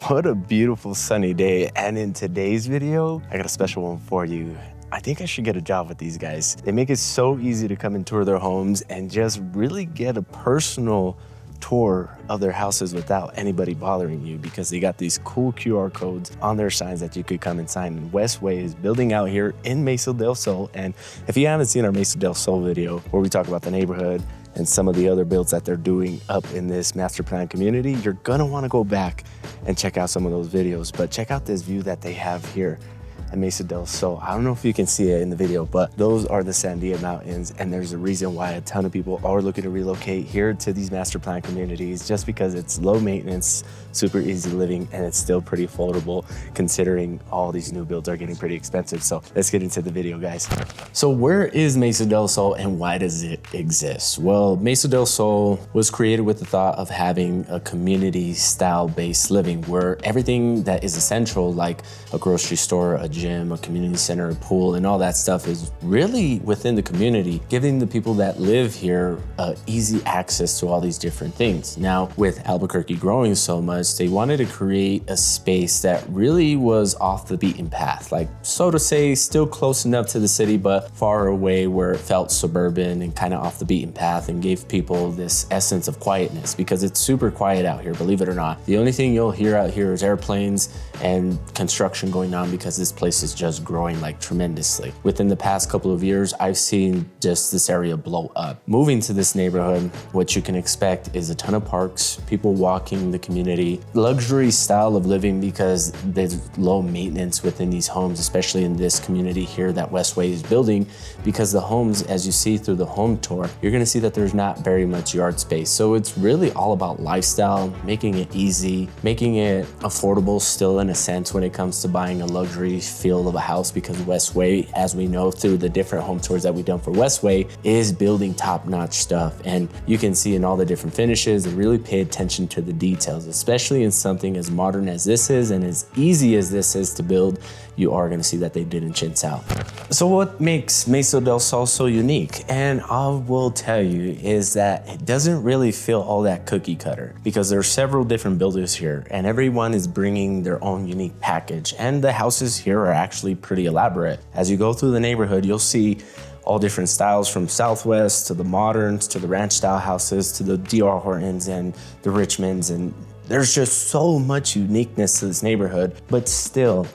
What a beautiful sunny day. And in today's video, I got a special one for you. I think I should get a job with these guys. They make it so easy to come and tour their homes and just really get a personal tour of their houses without anybody bothering you, because they got these cool QR codes on their signs that you could come and sign. And Westway is building out here in Mesa Del Sol. And if you haven't seen our Mesa Del Sol video where we talk about the neighborhood and some of the other builds that they're doing up in this master plan community, you're gonna wanna go back and check out some of those videos. But check out this view that they have here at Mesa Del Sol. I don't know if you can see it in the video, but those are the Sandia Mountains, and there's a reason why a ton of people are looking to relocate here to these master plan communities, just because it's low maintenance, super easy living, and it's still pretty affordable considering all these new builds are getting pretty expensive. So let's get into the video, guys. So where is Mesa Del Sol and why does it exist? Well, Mesa Del Sol was created with the thought of having a community style based living where everything that is essential, like a grocery store, a gym, a community center, a pool, and all that stuff is really within the community, giving the people that live here easy access to all these different things. Now, with Albuquerque growing so much, they wanted to create a space that really was off the beaten path, like so to say, still close enough to the city, but far away where it felt suburban and kind of off the beaten path, and gave people this essence of quietness, because it's super quiet out here, believe it or not. The only thing you'll hear out here is airplanes and construction going on, because this place is just growing like tremendously. Within the past couple of years, I've seen just this area blow up. Moving to this neighborhood, what you can expect is a ton of parks, people walking the community, luxury style of living, because there's low maintenance within these homes, especially in this community here that Westway is building, because the homes, as you see through the home tour, you're gonna see that there's not very much yard space. So it's really all about lifestyle, making it easy, making it affordable still in a sense when it comes to buying a luxury feel of a house, because Westway, as we know through the different home tours that we've done for Westway, is building top-notch stuff. And you can see in all the different finishes and really pay attention to the details, especially in something as modern as this is and as easy as this is to build. You are gonna see that they didn't chintz out. So what makes Mesa Del Sol so unique? And I will tell you is that it doesn't really feel all that cookie cutter, because there are several different builders here and everyone is bringing their own unique package. And the houses here are actually pretty elaborate. As you go through the neighborhood, you'll see all different styles, from Southwest to the moderns to the ranch style houses to the D.R. Hortons and the Richmonds. And there's just so much uniqueness to this neighborhood, but still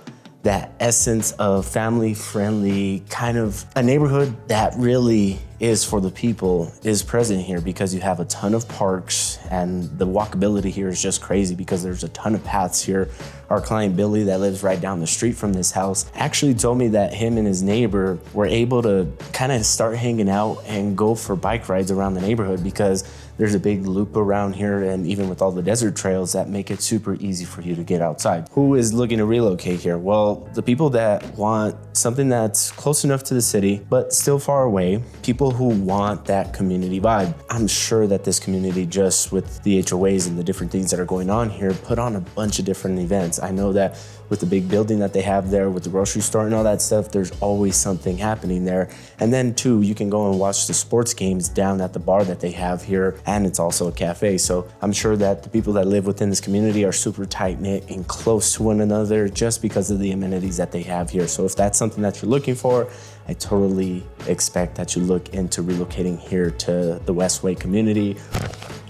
that essence of family-friendly, kind of a neighborhood that really is for the people is present here, because you have a ton of parks and the walkability here is just crazy because there's a ton of paths here. Our client Billy that lives right down the street from this house actually told me that him and his neighbor were able to kind of start hanging out and go for bike rides around the neighborhood, because there's a big loop around here, and even with all the desert trails that make it super easy for you to get outside. Who is looking to relocate here? Well, the people that want something that's close enough to the city, but still far away, people who want that community vibe. I'm sure that this community, just with the HOAs and the different things that are going on here, put on a bunch of different events. I know that with the big building that they have there with the grocery store and all that stuff, there's always something happening there. And then too, you can go and watch the sports games down at the bar that they have here, and it's also a cafe. So I'm sure that the people that live within this community are super tight knit and close to one another just because of the amenities that they have here. So if that's something that you're looking for, I totally expect that you look into relocating here to the Westway community.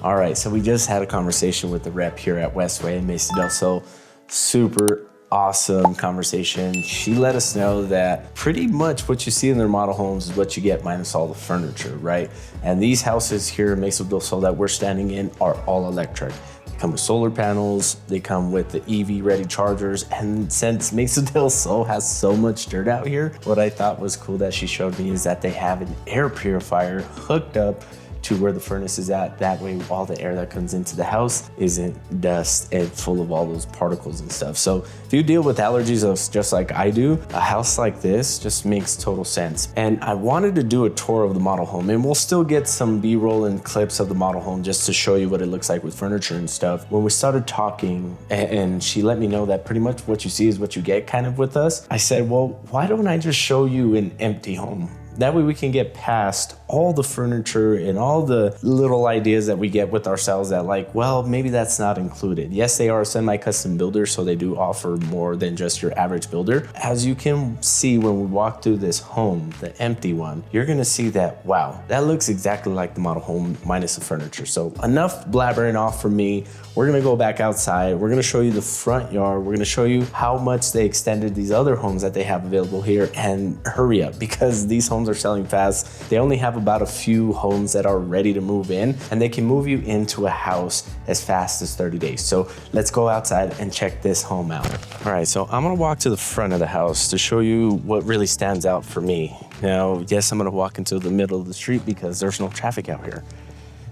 All right, so we just had a conversation with the rep here at Westway in Mesa Del Sol. Super awesome conversation. She let us know that pretty much what you see in their model homes is what you get minus all the furniture, right? And these houses here in Mesa Del Sol that we're standing in are all electric. They come with solar panels, they come with the EV ready chargers. And since Mesa Del Sol has so much dirt out here, what I thought was cool that she showed me is that they have an air purifier hooked up to where the furnace is at. That way all the air that comes into the house isn't dust and full of all those particles and stuff. So if you deal with allergies just like I do, a house like this just makes total sense. And I wanted to do a tour of the model home, and we'll still get some B-roll and clips of the model home just to show you what it looks like with furniture and stuff. When we started talking and she let me know that pretty much what you see is what you get kind of with us, I said, well, why don't I just show you an empty home? That way we can get past all the furniture and all the little ideas that we get with ourselves that like, well, maybe that's not included. Yes, they are a semi-custom builder, so they do offer more than just your average builder. As you can see when we walk through this home, the empty one, you're gonna see that, wow, that looks exactly like the model home minus the furniture. So enough blabbering off from me. We're gonna go back outside. We're gonna show you the front yard. We're gonna show you how much they extended these other homes that they have available here, and hurry up because these homes are selling fast. They only have about a few homes that are ready to move in, and they can move you into a house as fast as 30 days. So let's go outside and check this home out. All right, so I'm gonna walk to the front of the house to show you what really stands out for me. Now, yes, I'm gonna walk into the middle of the street because there's no traffic out here.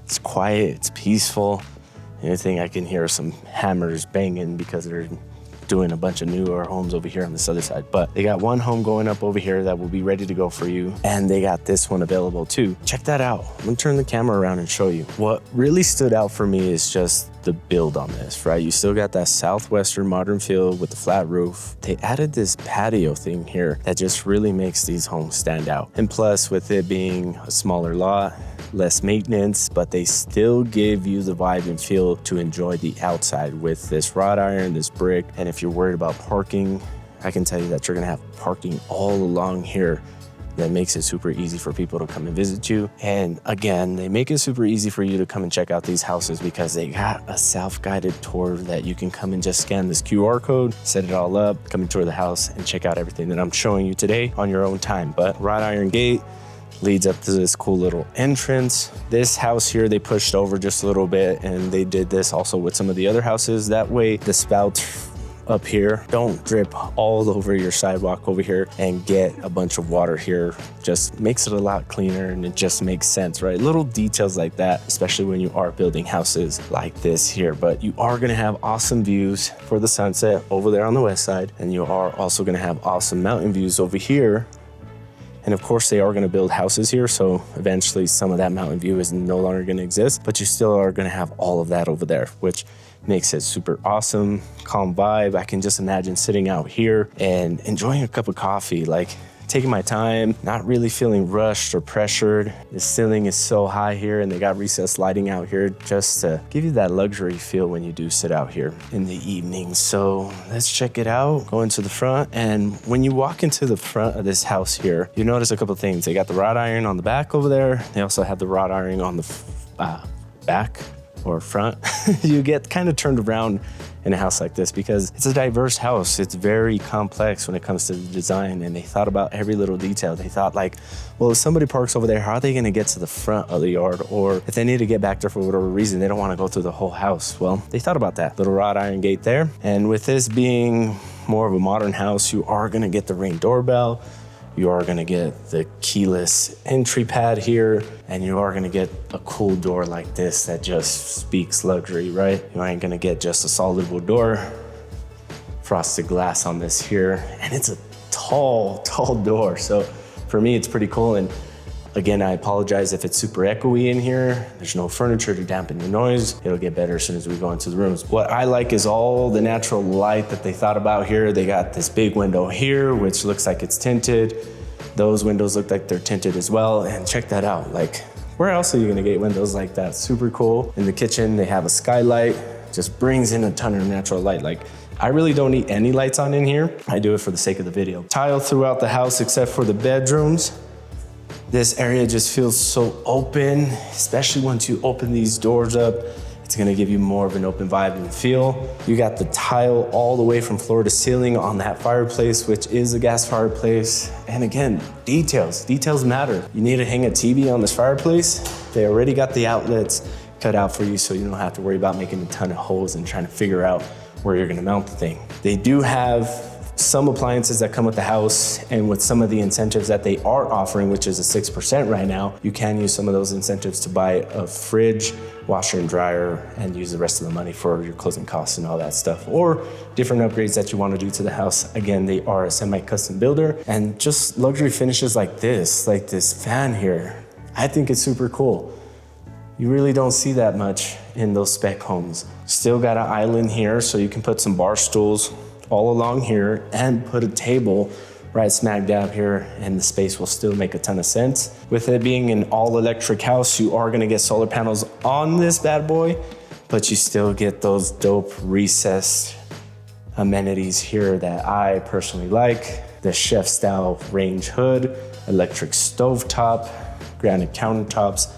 It's quiet, it's peaceful. Anything I can hear some hammers banging because they're doing a bunch of newer homes over here on this other side. But they got one home going up over here that will be ready to go for you. And they got this one available too. Check that out. I'm gonna turn the camera around and show you. What really stood out for me is just the build on this, right? You still got that Southwestern modern feel with the flat roof. They added this patio thing here that just really makes these homes stand out. And plus, with it being a smaller lot, less maintenance, but they still give you the vibe and feel to enjoy the outside with this wrought iron, this brick. And if you're worried about parking, I can tell you that you're gonna have parking all along here. That makes it super easy for people to come and visit you. And again, they make it super easy for you to come and check out these houses because they got a self-guided tour that you can come and just scan this QR code, set it all up, come and tour the house and check out everything that I'm showing you today on your own time. But wrought iron gate leads up to this cool little entrance. This house here, they pushed over just a little bit, and they did this also with some of the other houses. That way the spouts up here don't drip all over your sidewalk over here and get a bunch of water here. Just makes it a lot cleaner, and it just makes sense, right? Little details like that, especially when you are building houses like this here. But you are gonna have awesome views for the sunset over there on the west side, and you are also gonna have awesome mountain views over here. And of course, they are gonna build houses here, so eventually some of that mountain view is no longer gonna exist, but you still are gonna have all of that over there, which makes it super awesome, calm vibe. I can just imagine sitting out here and enjoying a cup of coffee, like taking my time, not really feeling rushed or pressured. The ceiling is so high here, and they got recessed lighting out here just to give you that luxury feel when you do sit out here in the evening. So let's check it out. Go into the front, and when you walk into the front of this house here, you notice a couple of things. They got the wrought iron on the back over there. They also have the wrought iron on the back or front. You get kind of turned around in a house like this because it's a diverse house. It's very complex when it comes to the design, and they thought about every little detail. They thought like, well, if somebody parks over there, how are they gonna get to the front of the yard? Or if they need to get back there for whatever reason, they don't wanna go through the whole house. Well, they thought about that. Little wrought iron gate there. And with this being more of a modern house, you are gonna get the Ring doorbell. You are gonna get the keyless entry pad here, and you are gonna get a cool door like this that just speaks luxury, right? You ain't gonna get just a solid wood door, frosted glass on this here, and it's a tall door. So for me, it's pretty cool. And again, I apologize if it's super echoey in here. There's no furniture to dampen the noise. It'll get better as soon as we go into the rooms. What I like is all the natural light that they thought about here. They got this big window here, which looks like it's tinted. Those windows look like they're tinted as well. And check that out. Like, where else are you gonna get windows like that? Super cool. In the kitchen, they have a skylight. Just brings in a ton of natural light. Like, I really don't need any lights on in here. I do it for the sake of the video. Tile throughout the house except for the bedrooms. This area just feels so open, especially once you open these doors up. It's gonna give you more of an open vibe and feel. You got the tile all the way from floor to ceiling on that fireplace, which is a gas fireplace. And again, details matter. You need to hang a TV on this fireplace. They already got the outlets cut out for you, so you don't have to worry about making a ton of holes and trying to figure out where you're gonna mount the thing. They do have some appliances that come with the house, and with some of the incentives that they are offering, which is a 6% right now, you can use some of those incentives to buy a fridge, washer and dryer, and use the rest of the money for your closing costs and all that stuff, or different upgrades that you want to do to the house. Again, they are a semi-custom builder, and just luxury finishes like this fan here, I think it's super cool. You really don't see that much in those spec homes. Still got an island here, so you can put some bar stools all along here and put a table right smack dab here, and the space will still make a ton of sense. With it being an all electric house, you are gonna get solar panels on this bad boy, but you still get those dope recessed amenities here that I personally like. The chef style range hood, electric stove top, granite countertops,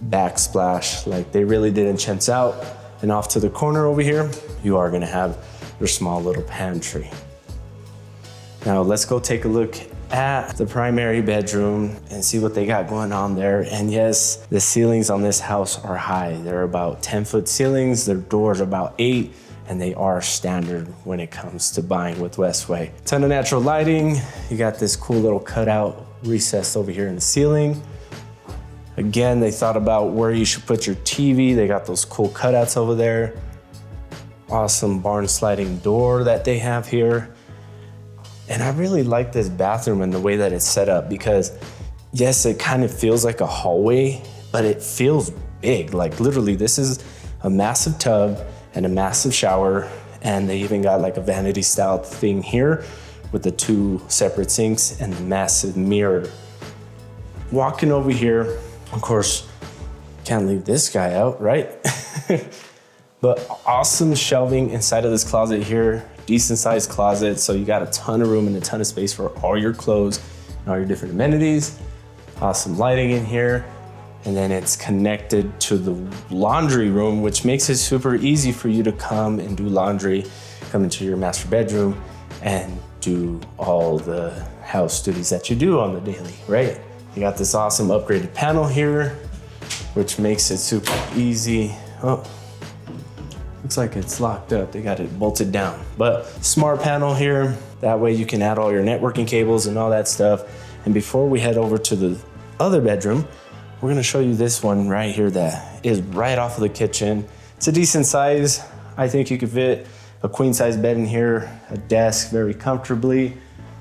backsplash. Like, they really didn't chintz out. And off to the corner over here, you are gonna have your small little pantry. Now let's go take a look at the primary bedroom and see what they got going on there. And yes, the ceilings on this house are high. They're about 10-foot ceilings. Their doors are about 8, and they are standard when it comes to buying with Westway. Ton of natural lighting. You got this cool little cutout recessed over here in the ceiling. Again, they thought about where you should put your TV. They got those cool cutouts over there. Awesome barn sliding door that they have here. And I really like this bathroom and the way that it's set up, because yes, it kind of feels like a hallway, but it feels big. Like, literally, this is a massive tub and a massive shower. And they even got like a vanity style thing here with the 2 separate sinks and the massive mirror. Walking over here, of course, can't leave this guy out, right? But awesome shelving inside of this closet here. Decent sized closet, so you got a ton of room and a ton of space for all your clothes and all your different amenities. Awesome lighting in here. And then it's connected to the laundry room, which makes it super easy for you to come and do laundry, come into your master bedroom and do all the house duties that you do on the daily, right? You got this awesome upgraded panel here, which makes it super easy. Oh, looks like it's locked up. They got it bolted down, but smart panel here. That way you can add all your networking cables and all that stuff. And before we head over to the other bedroom, we're gonna show you this one right here that is right off of the kitchen. It's a decent size. I think you could fit a queen size bed in here, a desk very comfortably.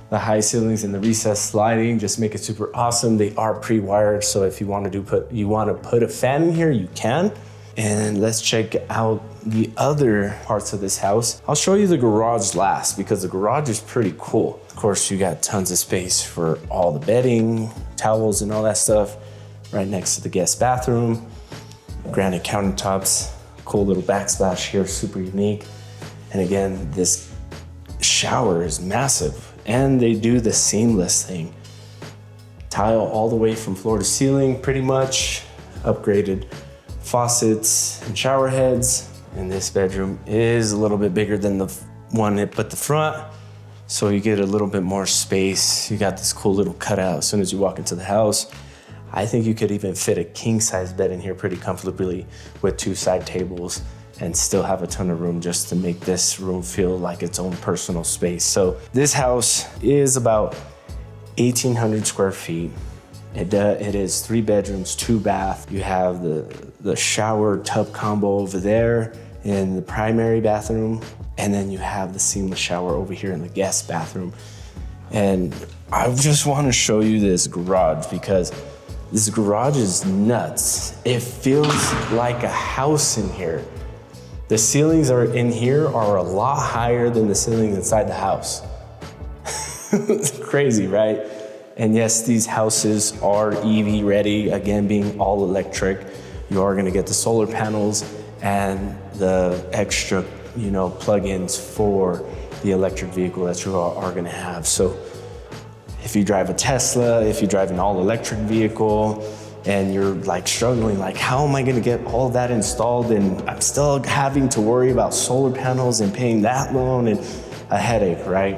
The high ceilings and the recessed lighting just make it super awesome. They are pre-wired, so if you want to put a fan in here, you can. And let's check out the other parts of this house. I'll show you the garage last, because the garage is pretty cool. Of course, you got tons of space for all the bedding, towels, and all that stuff. Right next to the guest bathroom. Granite countertops, cool little backsplash here, super unique. And again, this shower is massive. And they do the seamless thing. Tile all the way from floor to ceiling, pretty much. Upgraded faucets and shower heads. And this bedroom is a little bit bigger than the one at the front. So you get a little bit more space. You got this cool little cutout as soon as you walk into the house. I think you could even fit a king size bed in here pretty comfortably with 2 side tables and still have a ton of room just to make this room feel like its own personal space. So this house is about 1,800 square feet. It is 3 bedrooms, 2 baths. You have the shower tub combo over there in the primary bathroom, and then you have the seamless shower over here in the guest bathroom. And I just want to show you this garage, because this garage is nuts. It feels like a house in here. The ceilings in here are a lot higher than the ceilings inside the house. It's crazy, right? And yes, these houses are EV ready. Again, being all electric, you are gonna get the solar panels and the extra, plugins for the electric vehicle that you are gonna have. So if you drive a Tesla, if you drive an all electric vehicle, and you're like struggling, like, how am I gonna get all that installed? And I'm still having to worry about solar panels and paying that loan, and a headache, right?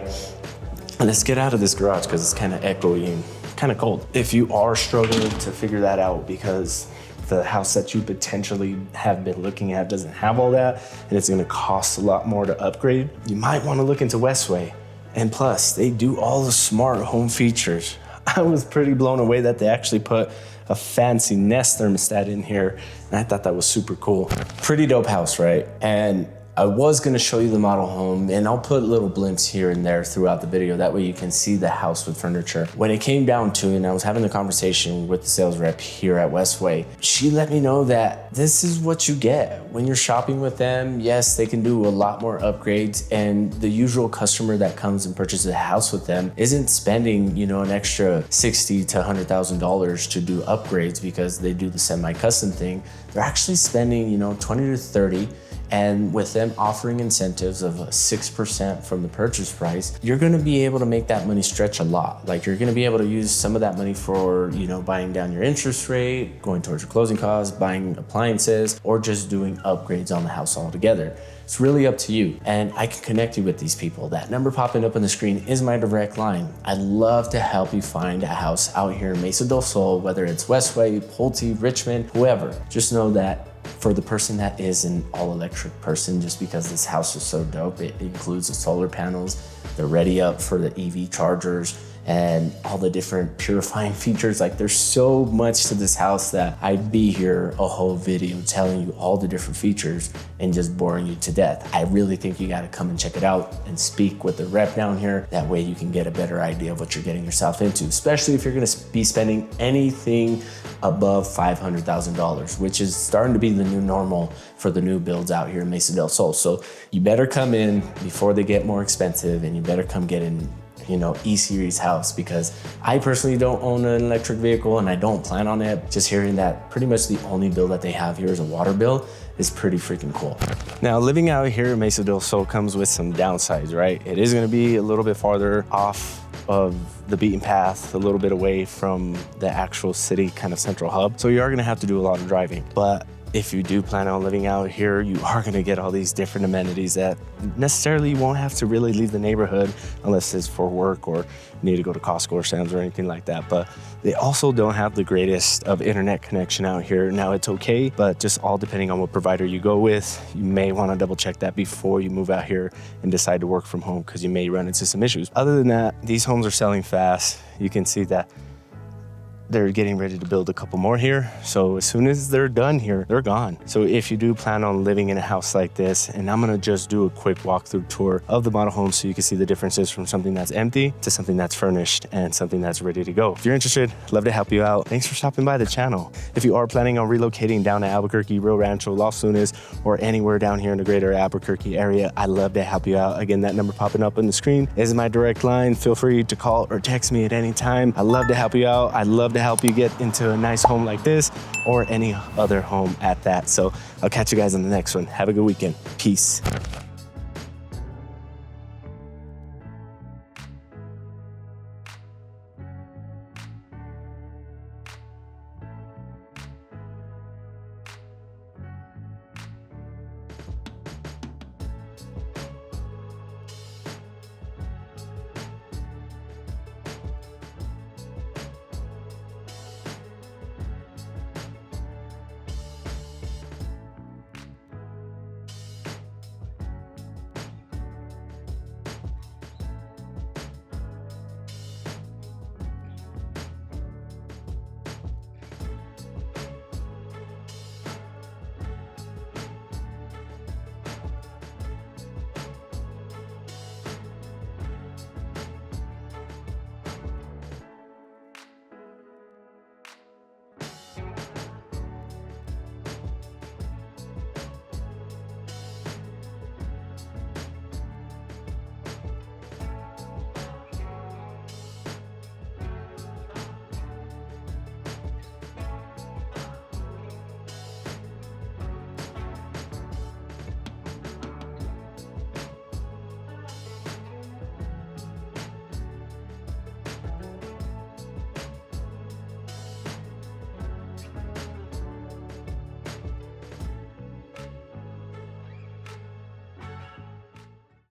And let's get out of this garage because it's kind of echoey and kind of cold. If you are struggling to figure that out because the house that you potentially have been looking at doesn't have all that, and it's gonna cost a lot more to upgrade, you might wanna look into Westway. And plus, they do all the smart home features. I was pretty blown away that they actually put a fancy Nest thermostat in here, and I thought that was super cool. Pretty dope house, right? And I was gonna show you the model home, and I'll put little blimps here and there throughout the video. That way you can see the house with furniture. When it came down to it, and I was having the conversation with the sales rep here at Westway, she let me know that this is what you get when you're shopping with them. Yes, they can do a lot more upgrades, and the usual customer that comes and purchases a house with them isn't spending, you know, an extra $60,000 to $100,000 to do upgrades because they do the semi-custom thing. They're actually spending, you know, 20 to 30. And with them offering incentives of 6% from the purchase price, you're gonna be able to make that money stretch a lot. Like, you're gonna be able to use some of that money for, you know, buying down your interest rate, going towards your closing costs, buying appliances, or just doing upgrades on the house altogether. It's really up to you, and I can connect you with these people. That number popping up on the screen is my direct line. I'd love to help you find a house out here in Mesa Del Sol, whether it's Westway, Pulte, Richmond, whoever. Just know that for the person that is an all-electric person, just because this house is so dope, it includes the solar panels, they're ready up for the EV chargers, and all the different purifying features. Like, there's so much to this house that I'd be here a whole video telling you all the different features and just boring you to death. I really think you gotta come and check it out and speak with the rep down here. That way you can get a better idea of what you're getting yourself into, especially if you're gonna be spending anything above $500,000, which is starting to be the new normal for the new builds out here in Mesa Del Sol. So you better come in before they get more expensive, and you better come get in, you know, E-Series house, because I personally don't own an electric vehicle and I don't plan on it. Just hearing that pretty much the only bill that they have here is a water bill is pretty freaking cool. Now, living out here in Mesa Del Sol comes with some downsides, right? It is gonna be a little bit farther off of the beaten path, a little bit away from the actual city kind of central hub. So you are gonna have to do a lot of driving. But if you do plan on living out here, you are gonna get all these different amenities that necessarily you won't have to really leave the neighborhood unless it's for work or you need to go to Costco or Sam's or anything like that. But they also don't have the greatest of internet connection out here. Now, it's okay, but just all depending on what provider you go with, you may wanna double check that before you move out here and decide to work from home, because you may run into some issues. Other than that, these homes are selling fast. You can see that they're getting ready to build a couple more here. So as soon as they're done here, they're gone. So if you do plan on living in a house like this, and I'm gonna just do a quick walkthrough tour of the model home so you can see the differences from something that's empty to something that's furnished and something that's ready to go. If you're interested, love to help you out. Thanks for stopping by the channel. If you are planning on relocating down to Albuquerque, Rio Rancho, Los Lunas, or anywhere down here in the greater Albuquerque area, I'd love to help you out. Again, that number popping up on the screen is my direct line. Feel free to call or text me at any time. I'd love to help you out. I'd love to help you get into a nice home like this or any other home at that. So I'll catch you guys on the next one. Have a good weekend. Peace.